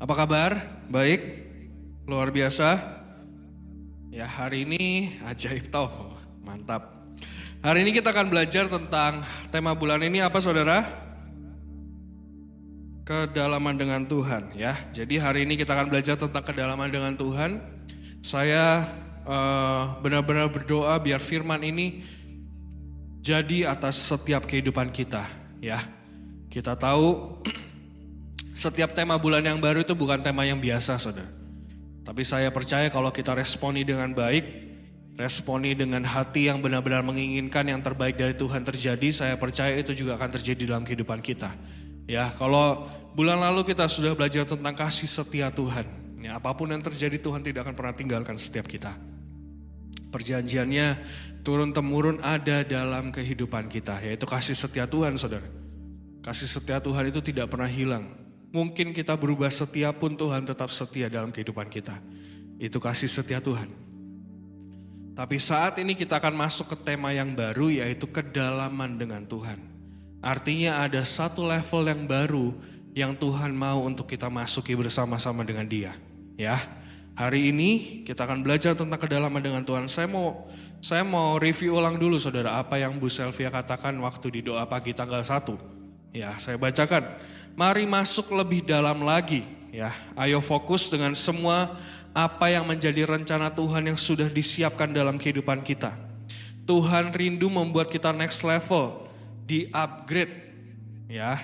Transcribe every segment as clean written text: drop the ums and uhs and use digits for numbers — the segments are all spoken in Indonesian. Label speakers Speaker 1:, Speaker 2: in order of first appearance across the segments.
Speaker 1: Apa kabar? Baik? Luar biasa? Ya hari ini ajaib tau, mantap. Hari ini kita akan belajar tentang tema bulan ini apa saudara? Kedalaman dengan Tuhan ya. Jadi hari ini kita akan belajar tentang kedalaman dengan Tuhan. Saya benar-benar berdoa biar firman ini jadi atas setiap kehidupan kita ya. Kita tahu setiap tema bulan yang baru itu bukan tema yang biasa saudara. Tapi saya percaya kalau kita responi dengan baik, responi dengan hati yang benar-benar menginginkan yang terbaik dari Tuhan terjadi, saya percaya itu juga akan terjadi dalam kehidupan kita. Ya, kalau bulan lalu kita sudah belajar tentang kasih setia Tuhan. Ya, apapun yang terjadi Tuhan tidak akan pernah tinggalkan setiap kita. Perjanjiannya turun-temurun ada dalam kehidupan kita, yaitu kasih setia Tuhan saudara. Kasih setia Tuhan itu tidak pernah hilang. Mungkin kita berubah setia pun Tuhan tetap setia dalam kehidupan kita. Itu kasih setia Tuhan. Tapi saat ini kita akan masuk ke tema yang baru yaitu kedalaman dengan Tuhan. Artinya ada satu level yang baru yang Tuhan mau untuk kita masuki bersama-sama dengan Dia. Ya, hari ini kita akan belajar tentang kedalaman dengan Tuhan. Saya mau review ulang dulu saudara apa yang Bu Selvia katakan waktu di doa pagi tanggal 1. Ya, saya bacakan. Mari masuk lebih dalam lagi ya. Ayo fokus dengan semua apa yang menjadi rencana Tuhan yang sudah disiapkan dalam kehidupan kita. Tuhan rindu membuat kita next level, di-upgrade ya.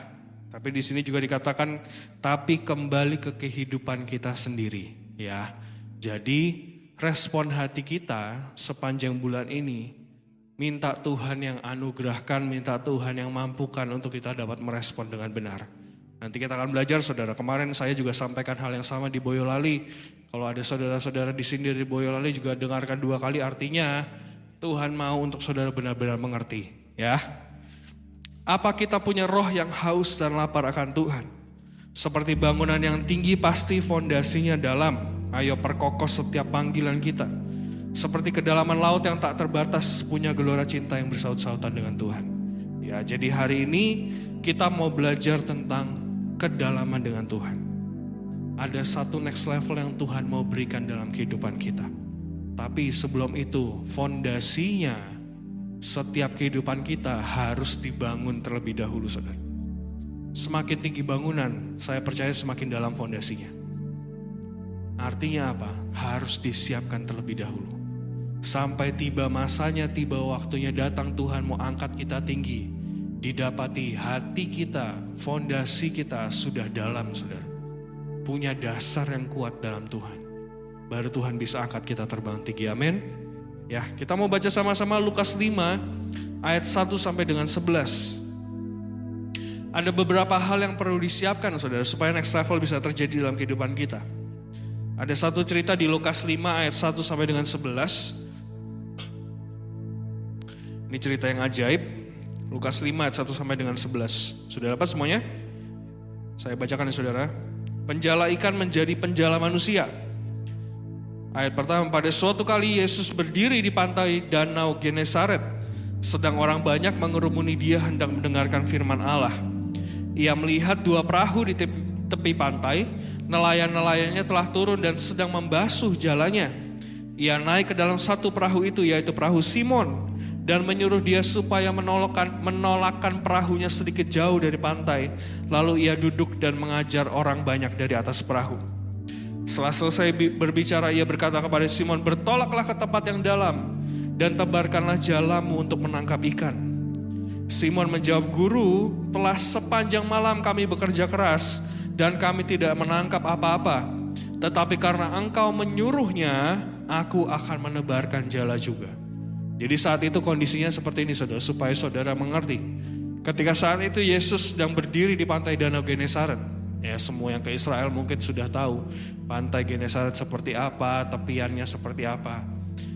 Speaker 1: Tapi di sini juga dikatakan tapi kembali ke kehidupan kita sendiri ya. Jadi respon hati kita sepanjang bulan ini minta Tuhan yang anugerahkan, minta Tuhan yang mampukan untuk kita dapat merespon dengan benar. Nanti kita akan belajar saudara, kemarin saya juga sampaikan hal yang sama di Boyolali. Kalau ada saudara-saudara di sini dari Boyolali juga dengarkan 2 kali, artinya Tuhan mau untuk saudara benar-benar mengerti. Ya. Apa kita punya roh yang haus dan lapar akan Tuhan? Seperti bangunan yang tinggi pasti fondasinya dalam. Ayo perkokoh setiap panggilan kita. Seperti kedalaman laut yang tak terbatas punya gelora cinta yang bersaut-sautan dengan Tuhan. Ya, jadi hari ini kita mau belajar tentang kedalaman dengan Tuhan. Ada satu next level yang Tuhan mau berikan dalam kehidupan kita. Tapi sebelum itu, fondasinya setiap kehidupan kita harus dibangun terlebih dahulu, saudara. Semakin tinggi bangunan, saya percaya semakin dalam fondasinya. Artinya apa? Harus disiapkan terlebih dahulu. Sampai tiba masanya, tiba waktunya datang Tuhan mau angkat kita tinggi. Didapati hati kita, fondasi kita sudah dalam saudara. Punya dasar yang kuat dalam Tuhan. Baru Tuhan bisa angkat kita terbang tinggi, amin. Ya, kita mau baca sama-sama Lukas 5 ayat 1 sampai dengan 11. Ada beberapa hal yang perlu disiapkan saudara supaya next level bisa terjadi dalam kehidupan kita. Ada satu cerita di Lukas 5 ayat 1 sampai dengan 11. Ini cerita yang ajaib. Lukas 5 ayat 1 sampai dengan 11. Sudah dapat semuanya? Saya bacakan ya saudara. Penjala ikan menjadi penjala manusia. Ayat pertama, pada suatu kali Yesus berdiri di pantai Danau Genesaret. Sedang orang banyak mengerumuni dia hendak mendengarkan firman Allah. Ia melihat 2 perahu di tepi pantai. Nelayan-nelayannya telah turun dan sedang membasuh jalannya. Ia naik ke dalam satu perahu itu, yaitu perahu Simon, dan menyuruh dia supaya menolakkan perahunya sedikit jauh dari pantai. Lalu ia duduk dan mengajar orang banyak dari atas perahu. Setelah selesai berbicara, ia berkata kepada Simon, bertolaklah ke tempat yang dalam dan tebarkanlah jalamu untuk menangkap ikan. Simon menjawab, Guru, telah sepanjang malam kami bekerja keras dan kami tidak menangkap apa-apa. Tetapi karena engkau menyuruhnya, aku akan menebarkan jala juga. Jadi saat itu kondisinya seperti ini saudara, supaya saudara mengerti. Ketika saat itu Yesus sedang berdiri di pantai Danau Genesaret. Ya, semua yang ke Israel mungkin sudah tahu pantai Genesaret seperti apa, tepiannya seperti apa.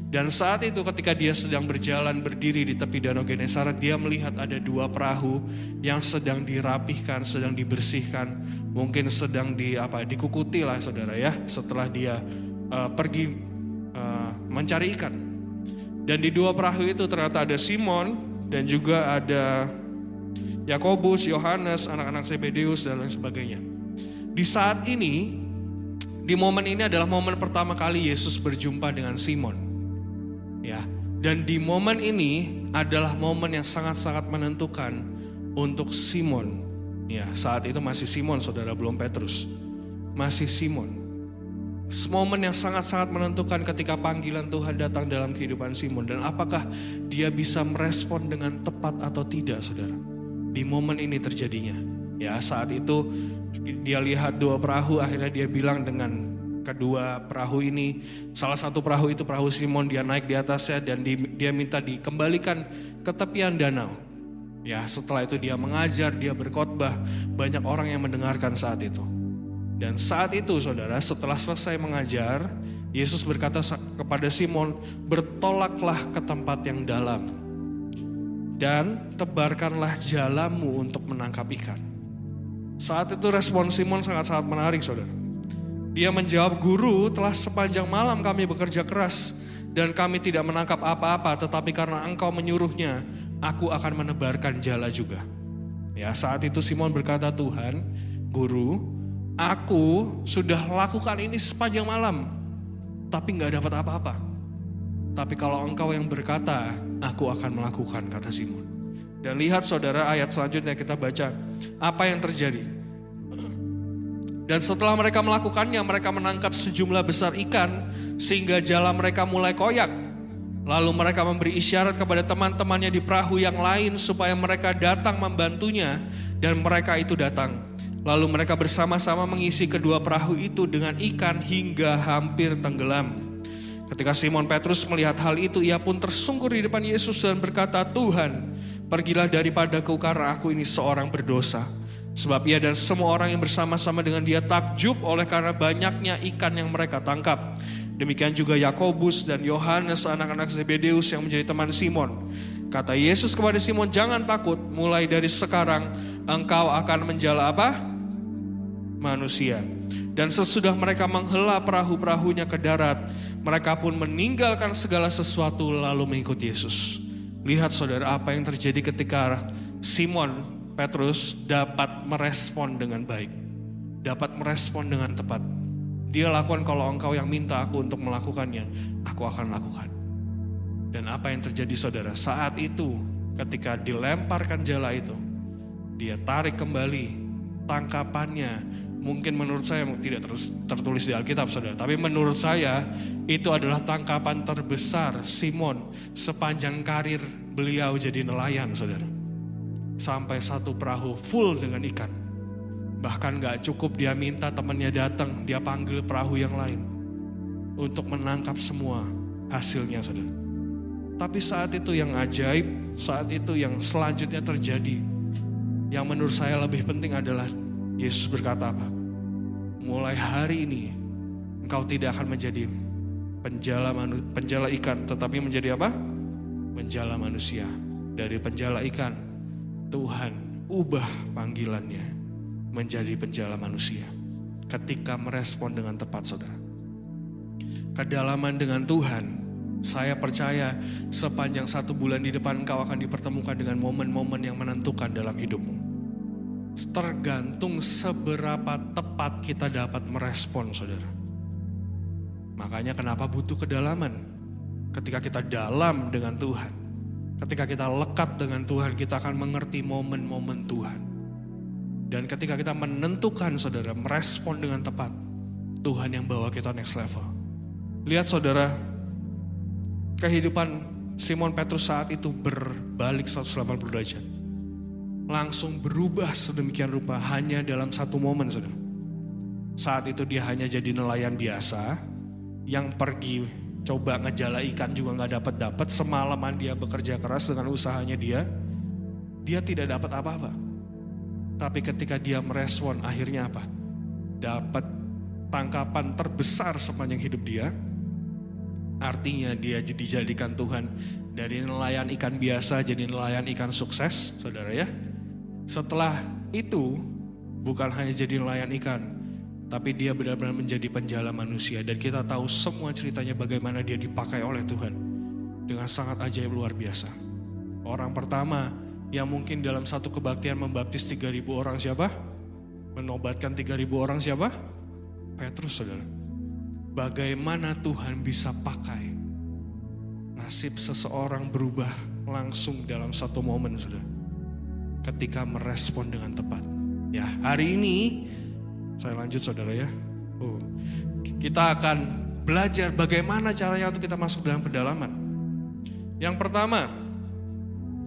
Speaker 1: Dan saat itu ketika dia sedang berjalan berdiri di tepi Danau Genesaret, dia melihat ada 2 perahu yang sedang dirapihkan, sedang dibersihkan, mungkin sedang dikukuti lah saudara ya, setelah dia pergi mencari ikan. Dan di 2 perahu itu ternyata ada Simon dan juga ada Yakobus, Yohanes, anak-anak Zebedeus dan lain sebagainya. Di saat ini Di momen ini adalah momen pertama kali Yesus berjumpa dengan Simon. Ya, dan di momen ini adalah momen yang sangat-sangat menentukan untuk Simon. Ya, saat itu masih Simon, saudara, belum Petrus. Masih Simon. Momen yang sangat-sangat menentukan ketika panggilan Tuhan datang dalam kehidupan Simon. Dan apakah dia bisa merespon dengan tepat atau tidak, saudara. Di momen ini terjadinya. Ya, saat itu dia lihat dua perahu, akhirnya dia bilang dengan kedua perahu ini, salah satu perahu itu perahu Simon, dia naik di atasnya dan dia minta dikembalikan ke tepian danau. Ya, setelah itu dia mengajar, dia berkhotbah, banyak orang yang mendengarkan saat itu. Dan saat itu, saudara, setelah selesai mengajar, Yesus berkata kepada Simon, bertolaklah ke tempat yang dalam dan tebarkanlah jalamu untuk menangkap ikan. Saat itu respon Simon sangat-sangat menarik, saudara. Dia menjawab, Guru, telah sepanjang malam kami bekerja keras dan kami tidak menangkap apa-apa, tetapi karena Engkau menyuruhnya, aku akan menebarkan jala juga. Ya, saat itu Simon berkata, Tuhan, Guru, aku sudah lakukan ini sepanjang malam, tapi gak dapat apa-apa. Tapi kalau Engkau yang berkata, aku akan melakukan, kata Simon. Dan lihat, saudara, ayat selanjutnya kita baca, apa yang terjadi. Dan setelah mereka melakukannya, mereka menangkap sejumlah besar ikan, sehingga jala mereka mulai koyak. Lalu mereka memberi isyarat kepada teman-temannya di perahu yang lain, supaya mereka datang membantunya, dan mereka itu datang. Lalu mereka bersama-sama mengisi kedua perahu itu dengan ikan hingga hampir tenggelam. Ketika Simon Petrus melihat hal itu, ia pun tersungkur di depan Yesus dan berkata, Tuhan, pergilah daripadaku karena aku ini seorang berdosa. Sebab ia dan semua orang yang bersama-sama dengan dia takjub oleh karena banyaknya ikan yang mereka tangkap. Demikian juga Yakobus dan Yohanes, anak-anak Zebedeus yang menjadi teman Simon. Kata Yesus kepada Simon, jangan takut, mulai dari sekarang engkau akan menjala apa? Manusia. Dan sesudah mereka menghela perahu-perahunya ke darat, mereka pun meninggalkan segala sesuatu lalu mengikut Yesus. Lihat, saudara, apa yang terjadi ketika Simon Petrus dapat merespon dengan baik, dapat merespon dengan tepat. Dia lakukan, kalau engkau yang minta aku untuk melakukannya, aku akan lakukan. Dan apa yang terjadi, saudara? Saat itu ketika dilemparkan jala itu, dia tarik kembali tangkapannya. Mungkin menurut saya tidak tertulis di Alkitab, saudara, tapi menurut saya itu adalah tangkapan terbesar Simon sepanjang karir beliau jadi nelayan, saudara. Sampai satu perahu full dengan ikan. Bahkan gak cukup, dia minta temannya datang, dia panggil perahu yang lain untuk menangkap semua hasilnya, saudara. Tapi saat itu yang ajaib, saat itu yang selanjutnya terjadi, yang menurut saya lebih penting adalah Yesus berkata apa? Mulai hari ini engkau tidak akan menjadi penjala ikan, tetapi menjadi apa? Penjala manusia. Dari penjala ikan, Tuhan ubah panggilannya menjadi penjala manusia. Ketika merespon dengan tepat, saudara. Kedalaman dengan Tuhan, saya percaya sepanjang 1 bulan di depan engkau akan dipertemukan dengan momen-momen yang menentukan dalam hidupmu. Tergantung seberapa tepat kita dapat merespon, saudara. Makanya kenapa butuh kedalaman. Ketika kita dalam dengan Tuhan, ketika kita lekat dengan Tuhan, kita akan mengerti momen-momen Tuhan. Dan ketika kita menentukan, saudara, merespon dengan tepat, Tuhan yang bawa kita next level. Lihat, saudara, kehidupan Simon Petrus saat itu berbalik 180 derajat. Langsung berubah sedemikian rupa hanya dalam satu momen, saudara. Saat itu dia hanya jadi nelayan biasa yang pergi coba ngejala ikan juga gak dapat. Semalaman dia bekerja keras dengan usahanya dia tidak dapat apa-apa. Tapi ketika dia merespon, akhirnya apa? Dapat tangkapan terbesar sepanjang hidup dia. Artinya dia dijadikan Tuhan dari nelayan ikan biasa jadi nelayan ikan sukses, saudara ya. Setelah itu bukan hanya jadi nelayan ikan, tapi dia benar-benar menjadi penjala manusia. Dan kita tahu semua ceritanya bagaimana dia dipakai oleh Tuhan dengan sangat ajaib luar biasa. Orang pertama yang mungkin dalam satu kebaktian membaptis 3.000 orang siapa? Menobatkan 3.000 orang siapa? Petrus, saudara. Bagaimana Tuhan bisa pakai nasib seseorang berubah langsung dalam satu momen, saudara. Ketika merespon dengan tepat. Ya, hari ini saya lanjut, saudara ya. Kita akan belajar bagaimana caranya untuk kita masuk dalam kedalaman. Yang pertama,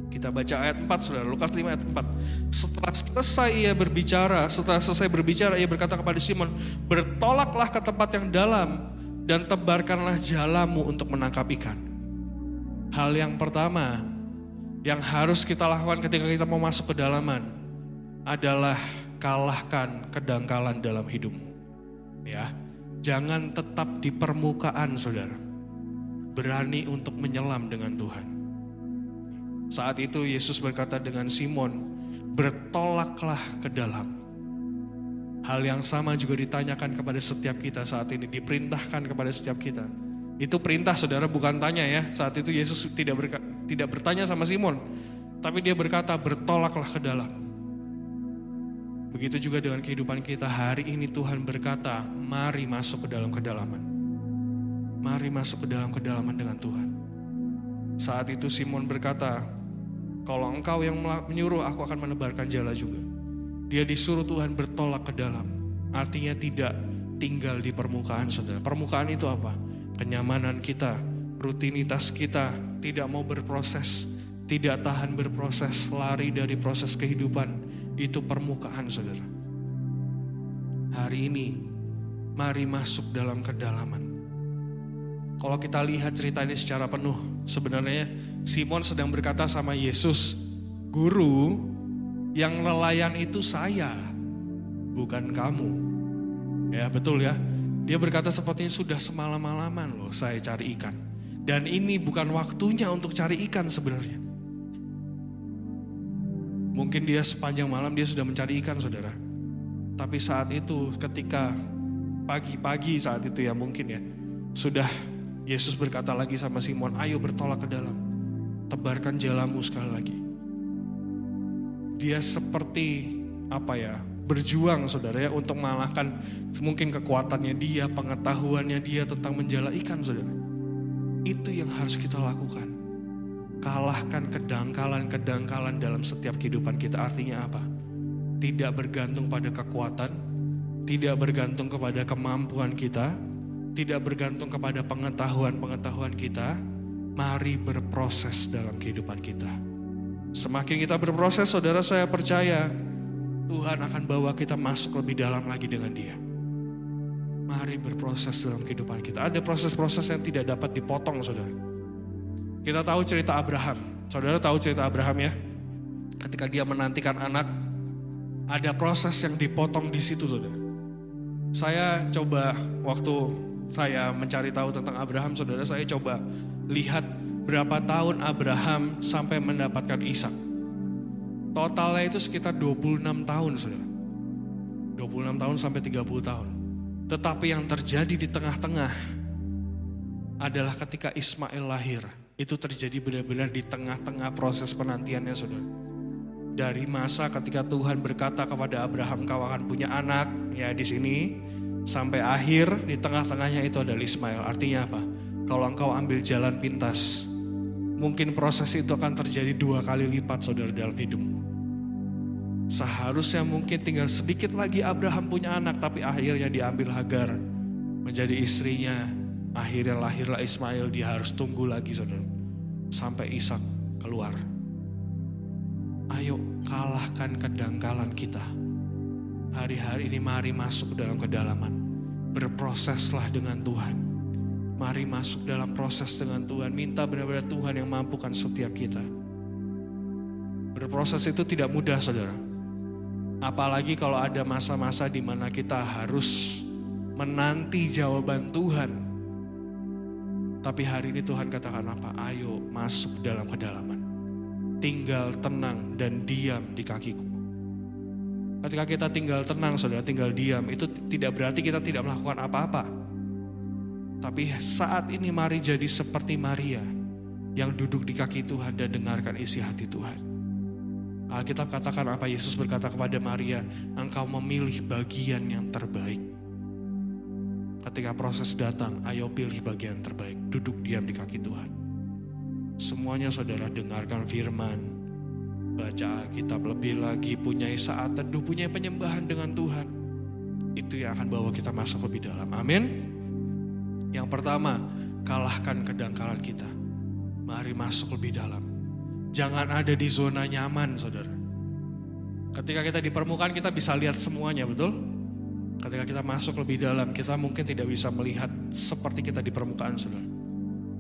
Speaker 1: kita baca ayat 4, saudara. Lukas 5 ayat 4. Setelah selesai berbicara, ia berkata kepada Simon, bertolaklah ke tempat yang dalam dan tebarkanlah jalamu untuk menangkap ikan. Hal yang pertama yang harus kita lakukan ketika kita mau masuk kedalaman adalah kalahkan kedangkalan dalam hidupmu. Ya, jangan tetap di permukaan, saudara. Berani untuk menyelam dengan Tuhan. Saat itu Yesus berkata dengan Simon, bertolaklah ke dalam. Hal yang sama juga ditanyakan kepada setiap kita saat ini, diperintahkan kepada setiap kita. Itu perintah, saudara, bukan tanya ya. Saat itu Yesus tidak bertanya sama Simon, tapi dia berkata bertolaklah ke dalam. Begitu juga dengan kehidupan kita. Hari ini Tuhan berkata, mari masuk ke dalam kedalaman. Mari masuk ke dalam kedalaman dengan Tuhan. Saat itu Simon berkata, kalau engkau yang menyuruh, aku akan menebarkan jala juga. Dia disuruh Tuhan bertolak ke dalam. Artinya tidak tinggal di permukaan, saudara. Permukaan itu apa? Kenyamanan kita, rutinitas kita, tidak mau berproses, tidak tahan berproses, lari dari proses kehidupan. Itu permukaan, saudara. Hari ini, mari masuk dalam kedalaman. Kalau kita lihat cerita ini secara penuh, sebenarnya Simon sedang berkata sama Yesus, Guru, yang nelayan itu saya, bukan kamu. Ya, betul ya. Dia berkata sepertinya sudah semalam-malaman loh saya cari ikan. Dan ini bukan waktunya untuk cari ikan sebenarnya. Mungkin dia sepanjang malam dia sudah mencari ikan, saudara. Tapi saat itu ketika pagi-pagi saat itu ya mungkin ya, sudah Yesus berkata lagi sama Simon, ayo bertolak ke dalam. Tebarkan jalamu sekali lagi. Dia seperti berjuang, saudara ya, untuk mengalahkan mungkin kekuatannya dia, pengetahuannya dia tentang menjala ikan, saudara. Itu yang harus kita lakukan. Kalahkan kedangkalan-kedangkalan dalam setiap kehidupan kita. Artinya apa? Tidak bergantung pada kekuatan, tidak bergantung kepada kemampuan kita, tidak bergantung kepada pengetahuan-pengetahuan kita. Mari berproses dalam kehidupan kita. Semakin kita berproses, saudara, saya percaya Tuhan akan bawa kita masuk lebih dalam lagi dengan Dia. Mari berproses dalam kehidupan kita. Ada proses-proses yang tidak dapat dipotong, saudara. Kita tahu cerita Abraham. Saudara tahu cerita Abraham ya? Ketika dia menantikan anak, ada proses yang dipotong di situ, saudara. Saya coba waktu saya mencari tahu tentang Abraham, saudara, saya coba lihat berapa tahun Abraham sampai mendapatkan Ishak. Totalnya itu sekitar 26 tahun, saudara. 26 tahun sampai 30 tahun. Tetapi yang terjadi di tengah-tengah adalah ketika Ismail lahir. Itu terjadi benar-benar di tengah-tengah proses penantiannya, saudara. Dari masa ketika Tuhan berkata kepada Abraham, kau akan punya anak, ya di sini, sampai akhir di tengah-tengahnya itu adalah Ismail. Artinya apa? Kalau engkau ambil jalan pintas, mungkin proses itu akan terjadi 2 kali lipat, saudara, dalam hidupmu. Seharusnya mungkin tinggal sedikit lagi Abraham punya anak, tapi akhirnya diambil Hagar menjadi istrinya. Akhirnya lahirlah Ismail, dia harus tunggu lagi, saudara, sampai Ishak keluar. Ayo kalahkan kedangkalan kita. Hari-hari ini mari masuk dalam kedalaman. Berproseslah dengan Tuhan. Mari masuk dalam proses dengan Tuhan. Minta benar-benar Tuhan yang mampukan setiap kita. Berproses itu tidak mudah, saudara. Apalagi kalau ada masa-masa di mana kita harus menanti jawaban Tuhan. Tapi hari ini Tuhan katakan apa? Ayo masuk dalam kedalaman. Tinggal tenang dan diam di kakiku. Ketika kita tinggal tenang, saudara, tinggal diam, itu tidak berarti kita tidak melakukan apa-apa. Tapi saat ini mari jadi seperti Maria yang duduk di kaki Tuhan dan dengarkan isi hati Tuhan. Alkitab katakan apa? Yesus berkata kepada Maria, engkau memilih bagian yang terbaik. Ketika proses datang, ayo pilih bagian terbaik. Duduk diam di kaki Tuhan. Semuanya saudara dengarkan firman, baca Alkitab lebih lagi, punya saat teduh, punya penyembahan dengan Tuhan. Itu yang akan bawa kita masuk lebih dalam. Amin. Yang pertama, kalahkan kedangkalan kita. Mari masuk lebih dalam. Jangan ada di zona nyaman, saudara. Ketika kita di permukaan kita bisa lihat semuanya, betul? Ketika kita masuk lebih dalam, kita mungkin tidak bisa melihat seperti kita di permukaan, saudara.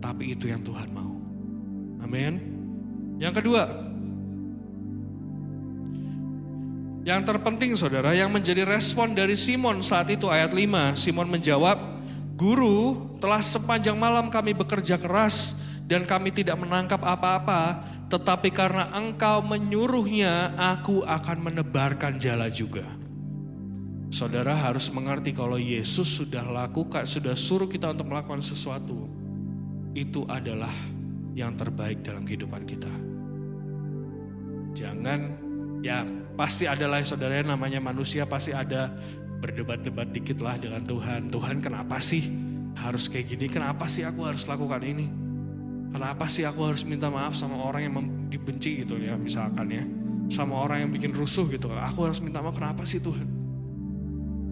Speaker 1: Tapi itu yang Tuhan mau. Amin. Yang kedua, yang terpenting saudara, yang menjadi respon dari Simon saat itu ayat 5. Simon menjawab, "Guru, telah sepanjang malam kami bekerja keras dan kami tidak menangkap apa-apa, tetapi karena engkau menyuruhnya, aku akan menebarkan jala juga." Saudara harus mengerti kalau Yesus sudah suruh kita untuk melakukan sesuatu, itu adalah yang terbaik dalam kehidupan kita. Jangan, ya pasti adalah saudara, namanya manusia pasti ada berdebat-debat dikit lah dengan Tuhan. Tuhan, kenapa sih harus kayak gini? Kenapa sih aku harus lakukan ini? Kenapa sih aku harus minta maaf sama orang yang dibenci gitu ya, misalkan ya. Sama orang yang bikin rusuh gitu. Aku harus minta maaf, kenapa sih Tuhan?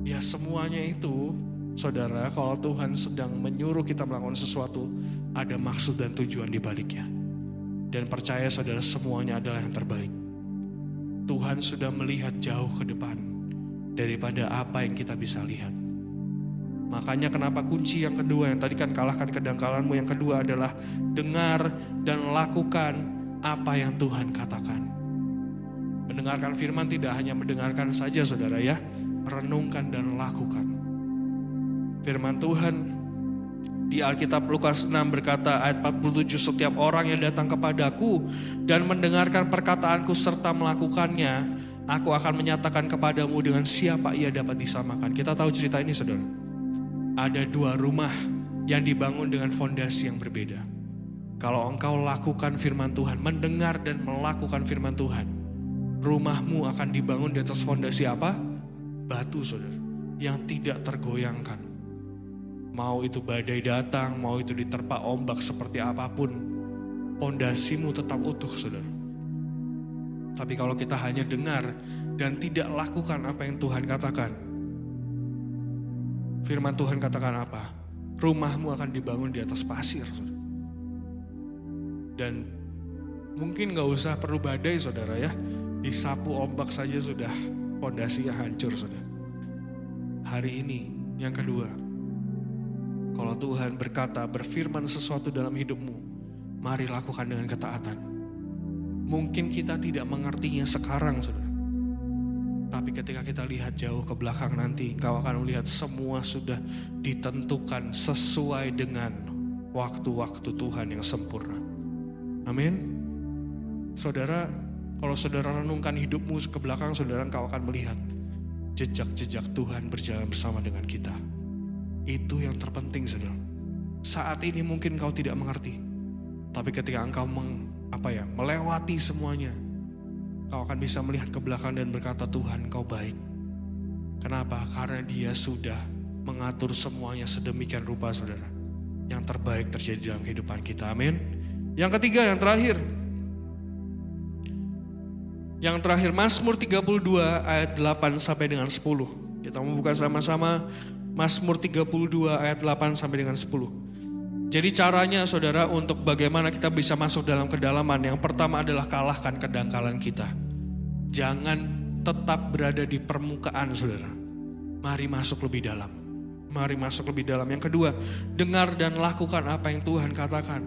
Speaker 1: Ya semuanya itu, saudara, kalau Tuhan sedang menyuruh kita melakukan sesuatu, ada maksud dan tujuan di baliknya. Dan percaya saudara, semuanya adalah yang terbaik. Tuhan sudah melihat jauh ke depan daripada apa yang kita bisa lihat. Makanya kenapa kunci yang kedua, yang tadi kan kalahkan kedangkalanmu, yang kedua adalah dengar dan lakukan apa yang Tuhan katakan. Mendengarkan firman tidak hanya mendengarkan saja saudara ya, renungkan dan lakukan. Firman Tuhan di Alkitab Lukas 6 berkata ayat 47, "Setiap orang yang datang kepadaku dan mendengarkan perkataanku serta melakukannya, aku akan menyatakan kepadamu dengan siapa ia dapat disamakan." Kita tahu cerita ini saudara. Ada dua rumah yang dibangun dengan fondasi yang berbeda. Kalau engkau lakukan firman Tuhan, mendengar dan melakukan firman Tuhan, rumahmu akan dibangun di atas fondasi apa? Batu saudara, yang tidak tergoyangkan. Mau itu badai datang, mau itu diterpa ombak seperti apapun, fondasimu tetap utuh saudara. Tapi kalau kita hanya dengar dan tidak lakukan apa yang Tuhan katakan, firman Tuhan katakan apa? Rumahmu akan dibangun di atas pasir saudara. Dan mungkin gak usah perlu badai saudara ya, disapu ombak saja sudah fondasinya hancur saudara. Hari ini yang kedua, kalau Tuhan berkata, berfirman sesuatu dalam hidupmu, mari lakukan dengan ketaatan. Mungkin kita tidak mengertinya sekarang saudara, tapi ketika kita lihat jauh ke belakang nanti, kau akan melihat semua sudah ditentukan sesuai dengan waktu-waktu Tuhan yang sempurna. Amin. Saudara, kalau saudara renungkan hidupmu ke belakang, saudara kau akan melihat jejak-jejak Tuhan berjalan bersama dengan kita. Itu yang terpenting saudara. Saat ini mungkin kau tidak mengerti, tapi ketika engkau melewati semuanya, kau akan bisa melihat ke belakang dan berkata, Tuhan kau baik. Kenapa? Karena Dia sudah mengatur semuanya sedemikian rupa saudara. Yang terbaik terjadi dalam kehidupan kita. Amin. Yang ketiga, yang terakhir. Yang terakhir Mazmur 32 ayat 8 sampai dengan 10. Kita membuka sama-sama Mazmur 32 ayat 8 sampai dengan 10. Jadi caranya saudara untuk bagaimana kita bisa masuk dalam kedalaman. Yang pertama adalah kalahkan kedangkalan kita. Jangan tetap berada di permukaan saudara. Mari masuk lebih dalam. Mari masuk lebih dalam. Yang kedua, dengar dan lakukan apa yang Tuhan katakan.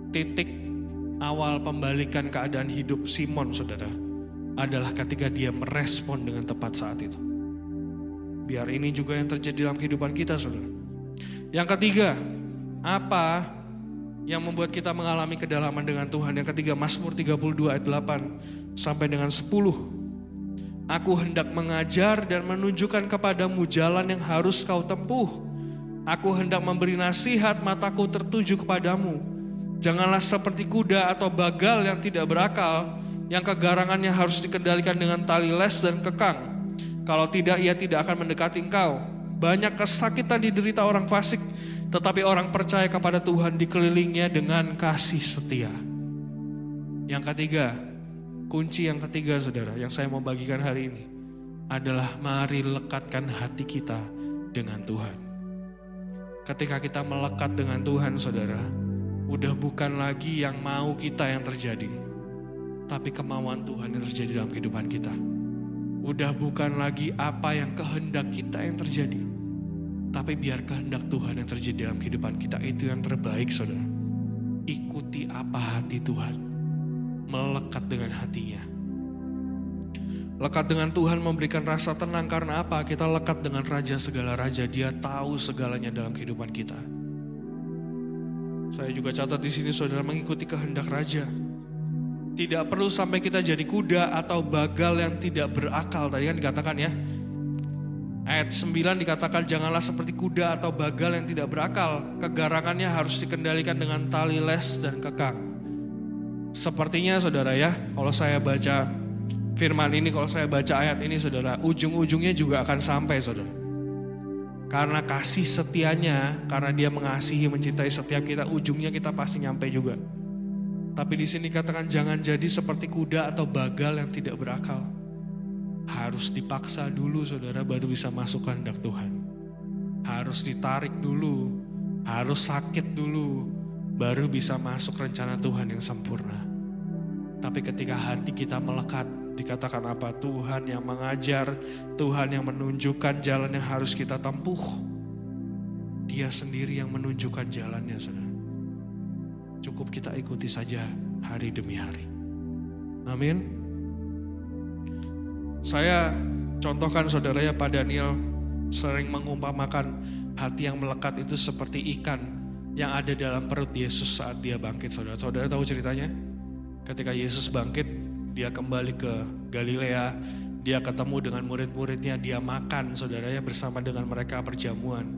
Speaker 1: Titik awal pembalikan keadaan hidup Simon saudara adalah ketika dia merespon dengan tepat saat itu. Biar ini juga yang terjadi dalam kehidupan kita saudara. Yang ketiga, apa yang membuat kita mengalami kedalaman dengan Tuhan? Yang ketiga, Mazmur 32 ayat 8 sampai dengan 10. Aku hendak mengajar dan menunjukkan kepadamu jalan yang harus kau tempuh. Aku hendak memberi nasihat, mataku tertuju kepadamu. Janganlah seperti kuda atau bagal yang tidak berakal, yang kegarangannya harus dikendalikan dengan tali les dan kekang. Kalau tidak, ia tidak akan mendekati engkau. Banyak kesakitan diderita orang fasik, tetapi orang percaya kepada Tuhan dikelilingnya dengan kasih setia. Yang ketiga, kunci yang ketiga saudara, yang saya mau bagikan hari ini adalah mari lekatkan hati kita dengan Tuhan. Ketika kita melekat dengan Tuhan saudara, udah bukan lagi yang mau kita yang terjadi, tapi kemauan Tuhan yang terjadi dalam kehidupan kita. Udah bukan lagi apa yang kehendak kita yang terjadi, tapi biar kehendak Tuhan yang terjadi dalam kehidupan kita. Itu yang terbaik saudara. Ikuti apa hati Tuhan, melekat dengan hatinya. Lekat dengan Tuhan memberikan rasa tenang karena apa? Kita lekat dengan Raja segala raja, Dia tahu segalanya dalam kehidupan kita. Saya juga catat di sini saudara, mengikuti kehendak Raja. Tidak perlu sampai kita jadi kuda atau bagal yang tidak berakal. Tadi kan dikatakan ya, ayat 9 dikatakan janganlah seperti kuda atau bagal yang tidak berakal. Kegarangannya harus dikendalikan dengan tali les dan kekang. Sepertinya saudara ya, kalau saya baca firman ini, kalau saya baca ayat ini saudara, ujung-ujungnya juga akan sampai saudara. Karena kasih setianya, karena Dia mengasihi, mencintai setiap kita, ujungnya kita pasti nyampe juga. Tapi di sini katakan jangan jadi seperti kuda atau bagal yang tidak berakal. Harus dipaksa dulu saudara baru bisa masuk kehendak Tuhan. Harus ditarik dulu, harus sakit dulu, baru bisa masuk rencana Tuhan yang sempurna. Tapi ketika hati kita melekat, dikatakan apa? Tuhan yang mengajar, Tuhan yang menunjukkan jalan yang harus kita tempuh. Dia sendiri yang menunjukkan jalannya saudara. Cukup kita ikuti saja hari demi hari. Amin. Saya contohkan saudara ya, Pak Daniel sering mengumpamakan hati yang melekat itu seperti ikan yang ada dalam perut Yesus saat Dia bangkit saudara. Saudara tahu ceritanya? Ketika Yesus bangkit, Dia kembali ke Galilea, Dia ketemu dengan murid-muridnya, Dia makan saudara ya bersama dengan mereka perjamuan.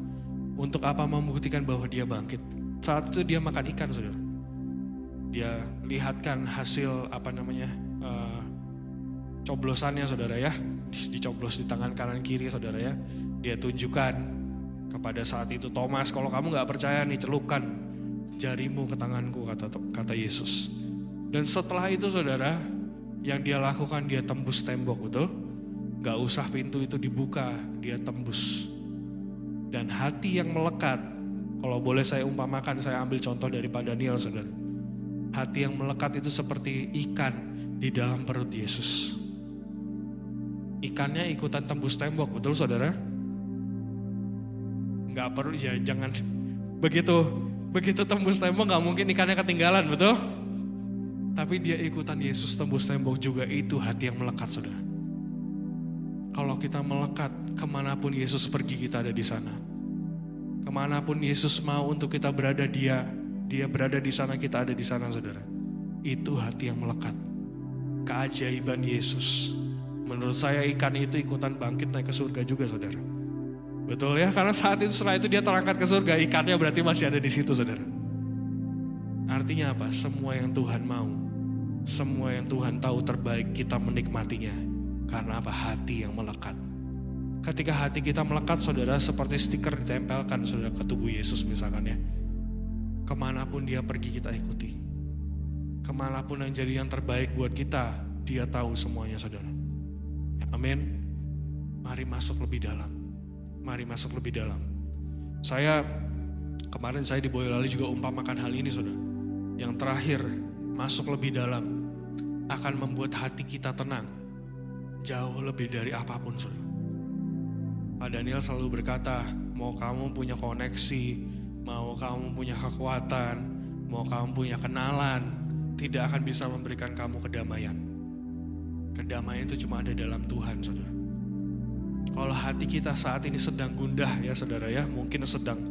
Speaker 1: Untuk apa? Membuktikan bahwa Dia bangkit. Saat itu Dia makan ikan saudara. Dia lihatkan hasil coblosannya saudara ya, dicoblos di tangan kanan kiri saudara ya. Dia tunjukkan kepada saat itu Thomas, kalau kamu gak percaya nih, celupkan jarimu ke tanganku, kata Yesus. Dan setelah itu saudara, yang Dia lakukan, Dia tembus tembok, betul? Gak usah pintu itu dibuka, Dia tembus. Dan hati yang melekat, kalau boleh saya umpamakan, saya ambil contoh dari Pak Daniel saudara. Hati yang melekat itu seperti ikan di dalam perut Yesus. Ikannya ikutan tembus tembok, betul saudara? Gak perlu, ya jangan begitu tembus tembok gak mungkin ikannya ketinggalan, betul? Tapi dia ikutan Yesus tembus tembok juga. Itu hati yang melekat saudara. Kalau kita melekat, kemanapun Yesus pergi kita ada di sana. Kemanapun Yesus mau untuk kita berada, Dia berada di sana, kita ada di sana saudara. Itu hati yang melekat. Keajaiban Yesus. Menurut saya ikan itu ikutan bangkit naik ke surga juga saudara. Betul ya, karena saat itu setelah itu Dia terangkat ke surga, ikannya berarti masih ada di situ saudara. Artinya apa? Semua yang Tuhan mau, semua yang Tuhan tahu terbaik, kita menikmatinya. Karena apa? Hati yang melekat. Ketika hati kita melekat saudara, seperti stiker ditempelkan saudara ke tubuh Yesus misalkan ya. Kemanapun Dia pergi kita ikuti. Kemanapun yang jadi yang terbaik buat kita, Dia tahu semuanya saudara. Amin. Mari masuk lebih dalam. Mari masuk lebih dalam. Kemarin saya di Boyolali juga umpamakan hal ini saudara. Yang terakhir, masuk lebih dalam akan membuat hati kita tenang. Jauh lebih dari apapun saudara. Pak Daniel selalu berkata, mau kamu punya koneksi, mau kamu punya kekuatan, mau kamu punya kenalan, tidak akan bisa memberikan kamu kedamaian. Kedamaian itu cuma ada dalam Tuhan saudara. Kalau hati kita saat ini sedang gundah ya saudara ya, mungkin sedang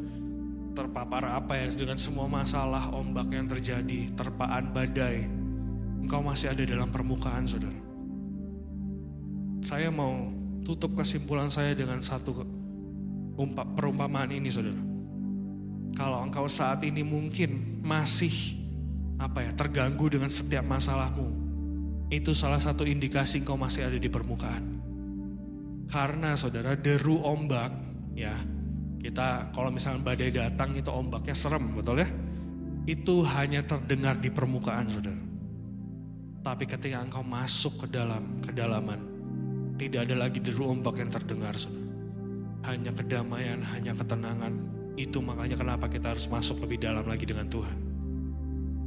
Speaker 1: terpapar dengan semua masalah, ombak yang terjadi, terpaan badai, engkau masih ada dalam permukaan saudara. Saya mau tutup kesimpulan saya dengan satu perumpamaan ini saudara. Kalau engkau saat ini mungkin masih terganggu dengan setiap masalahmu, itu salah satu indikasi engkau masih ada di permukaan. Karena saudara, deru ombak Ya, kita kalau misalnya badai datang itu ombaknya serem, betul ya? Itu hanya terdengar di permukaan, saudara. Tapi ketika engkau masuk ke dalam kedalaman, tidak ada lagi deru ombak yang terdengar, saudara. Hanya kedamaian, hanya ketenangan. Itu makanya kenapa kita harus masuk lebih dalam lagi dengan Tuhan.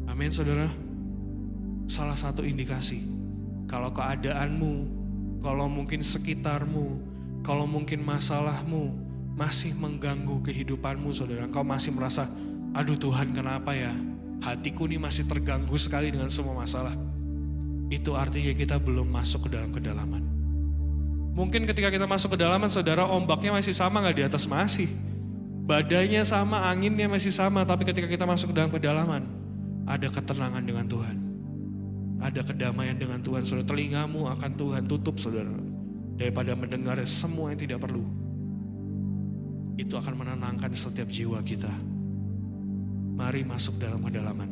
Speaker 1: Amin, saudara. Salah satu indikasi, kalau keadaanmu, kalau mungkin sekitarmu, kalau mungkin masalahmu masih mengganggu kehidupanmu, saudara. Engkau masih merasa, aduh Tuhan kenapa ya? Hatiku ini masih terganggu sekali dengan semua masalah. Itu artinya kita belum masuk ke dalam kedalaman. Mungkin ketika kita masuk ke dalaman, saudara, ombaknya masih sama gak di atas? Masih. Badainya sama, anginnya masih sama. Tapi ketika kita masuk ke dalam kedalaman, ada ketenangan dengan Tuhan. Ada kedamaian dengan Tuhan. Saudara, telingamu akan Tuhan tutup, saudara. Daripada mendengar semua yang tidak perlu. Itu akan menenangkan setiap jiwa kita. Mari masuk dalam kedalaman.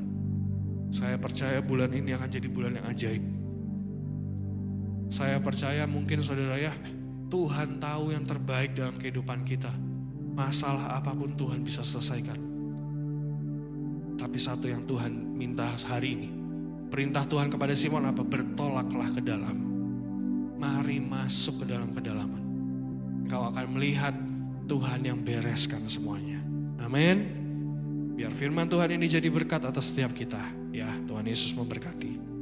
Speaker 1: Saya percaya bulan ini akan jadi bulan yang ajaib. Saya percaya mungkin saudara ya, Tuhan tahu yang terbaik dalam kehidupan kita. Masalah apapun Tuhan bisa selesaikan. Tapi satu yang Tuhan minta hari ini, perintah Tuhan kepada Simon apa? Bertolaklah ke dalam. Mari masuk ke dalam kedalaman. Engkau akan melihat Tuhan yang bereskan semuanya. Amin. Biar firman Tuhan ini jadi berkat atas setiap kita. Ya, Tuhan Yesus memberkati.